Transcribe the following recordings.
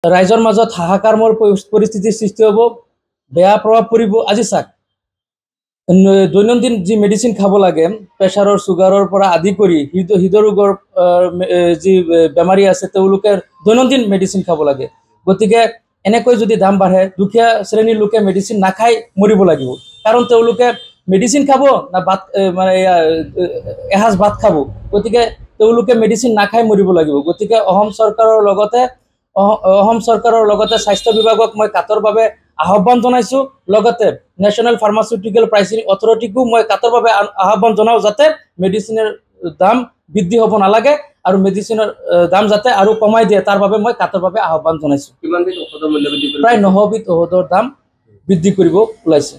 ৰাইজৰ মাজত হাহাকাৰময় পৰিস্থিতিৰ সৃষ্টি হ'ব, বেয়া প্ৰভাৱ পৰিব। আজি চাওক, দৈনন্দিন যি মেডিচিন খাব লাগে, প্ৰেছাৰৰ চুগাৰৰ পৰা আদি কৰি হৃদৰোগৰ যি বেমাৰী আছে তেওঁলোকে দৈনন্দিন মেডিচিন খাব লাগে। গতিকে এনেকৈ যদি দাম বাঢ়ে, দুখীয়া শ্ৰেণীৰ লোকে মেডিচিন নাখাই মৰিব লাগিব। কাৰণ তেওঁলোকে মেডিচিন খাব না ভাত, মানে এসাঁজ ভাত খাব। গতিকে তেওঁলোকে মেডিচিন নাখাই মৰিব লাগিব। গতিকে অসম চৰকাৰৰ লগতে স্বাস্থ্য বিভাগক মই কাটৰভাৱে আহ্বান জনাইছোঁ। লগতে নেশ্যনেল ফাৰ্মাচিউটিকেল প্ৰাইচিং অথৰিটিকো মই কাটৰভাৱে আহ্বান জনাওঁ, যাতে মেডিচিনৰ দাম বৃদ্ধি হ'ব নালাগে আৰু মেডিচিনৰ দাম যাতে আৰু কমাই দিয়ে, তাৰ বাবে মই কাটৰভাৱে আহ্বান জনাইছোঁ। প্ৰায় 9 বিধ ঔষধৰ দাম বৃদ্ধি কৰিব ওলাইছে।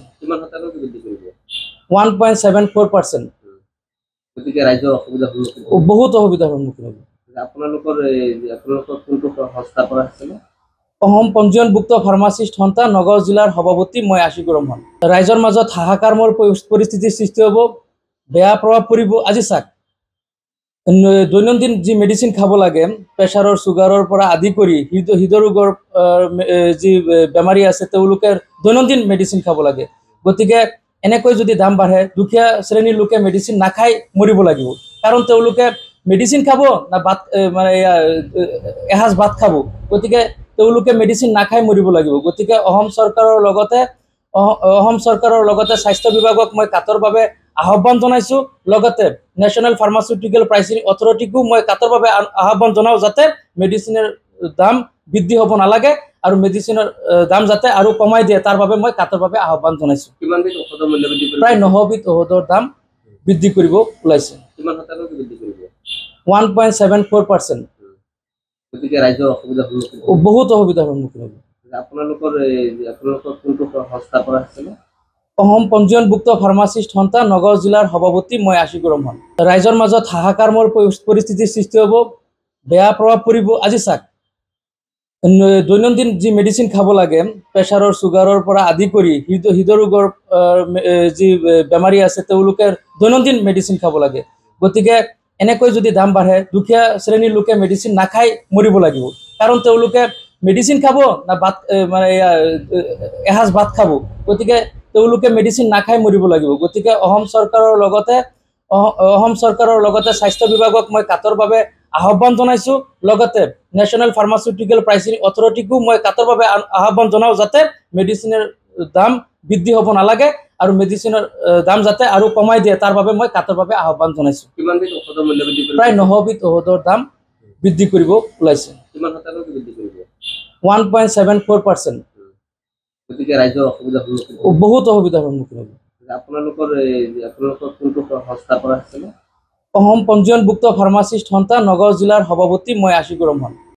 1.74%। গতিকে ৰাইজৰ অসুবিধা বহুত অসুবিধাৰ সন্মুখীন হ'ব। আপোনালোকৰ কোনটো সংস্থাৰ পৰা আছিলে? অসম পঞ্জীয়নভুক্ত ফাৰ্মাচিষ্ট সন্থা, নগাঁও জিলাৰ সভাপতি মই আশিকুৰ ৰহমান। ৰাইজৰ মাজত হাহাকাৰময় পৰিস্থিতিৰ সৃষ্টি হ'ব, বেয়া প্ৰভাৱ পৰিব। আজি চাওক, দৈনন্দিন যি মেডিচিন খাব লাগে, প্ৰেছাৰৰ চুগাৰৰ পৰা আদি কৰি হৃদৰোগৰ যি বেমাৰী আছে তেওঁলোকে দৈনন্দিন মেডিচিন খাব লাগে। গতিকে এনেকৈ যদি দাম বাঢ়ে, দুখীয়া শ্ৰেণীৰ লোকে মেডিচিন নাখাই মৰিব লাগিব। কাৰণ তেওঁলোকে মেডিচিন খাব না ভাত, মানে এসাঁজ ভাত খাব। গতিকে তেওঁলোকে মেডিচিন নাখাই মৰিব লাগিব। গতিকে অসম চৰকাৰৰ লগতে স্বাস্থ্য বিভাগক মই কাটৰভাৱে আহ্বান জনাইছোঁ। লগতে নেশ্যনেল ফাৰ্মাচিউটিকেল প্ৰাইচিং অথৰিটিকো মই কাটৰভাৱে আহ্বান জনাওঁ, যাতে মেডিচিনৰ দাম বৃদ্ধি হ'ব নালাগে আৰু মেডিচিনৰ দাম যাতে আৰু কমাই দিয়ে, তাৰ বাবে মই কাটৰভাৱে আহ্বান জনাইছোঁ। প্ৰায় 9 বিধ ঔষধৰ দাম বৃদ্ধি কৰিব ওলাইছে। 1.74%। গতিকে ৰাইজৰ অসুবিধা বহুত অসুবিধাৰ সন্মুখীন হ'ব। আপোনালোকৰ কোনটো সংস্থাৰ পৰা আছিলে? অসম পঞ্জীয়নভুক্ত ফাৰ্মাচিষ্ট সন্থা, নগাঁও জিলাৰ সভাপতি মই আশিকুৰ ৰহমান। ৰাইজৰ মাজত হাহাকাৰময় পৰিস্থিতিৰ সৃষ্টি হ'ব, বেয়া প্ৰভাৱ পৰিব। আজি চাওক, দৈনন্দিন যি মেডিচিন খাব লাগে, প্ৰেছাৰৰ চুগাৰৰ পৰা আদি কৰি হৃদৰোগৰ যি বেমাৰী আছে তেওঁলোকে দৈনন্দিন মেডিচিন খাব লাগে। গতিকে এনেকৈ যদি দাম বাঢ়ে, দুখীয়া শ্ৰেণীৰ লোকে মেডিচিন নাখাই মৰিব লাগিব। কাৰণ তেওঁলোকে মেডিচিন খাব না ভাত, মানে এসাঁজ ভাত খাব। গতিকে তেওঁলোকে মেডিচিন নাখাই মৰিব লাগিব। গতিকে অসম চৰকাৰৰ লগতে স্বাস্থ্য বিভাগক মই কাটৰভাৱে আহ্বান জনাইছোঁ। লগতে নেশ্যনেল ফাৰ্মাচিউটিকেল প্ৰাইচিং অথৰিটিকো মই কাটৰভাৱে আহ্বান জনাওঁ, যাতে মেডিচিনৰ দাম বৃদ্ধি হ'ব নালাগে আৰু মেডিচিনৰ দাম যাতে আৰু কমাই দিয়ে, তাৰ বাবে মই কাটৰভাৱে আহ্বান জনাইছোঁ। প্ৰায় 9 বিধ ঔষধৰ দাম বৃদ্ধি কৰিব ওলাইছে। 1.74%। গতিকে ৰাইজৰ অসুবিধা বহুত অসুবিধাৰ সন্মুখীন হ'ব। আপোনালোকৰ কোনটো সংস্থাৰ পৰা আছিলে? অসম পঞ্জীয়নভুক্ত ফাৰ্মাচিষ্ট সন্থা, নগাঁও জিলাৰ সভাপতি মই আশিকুৰ ৰহমান।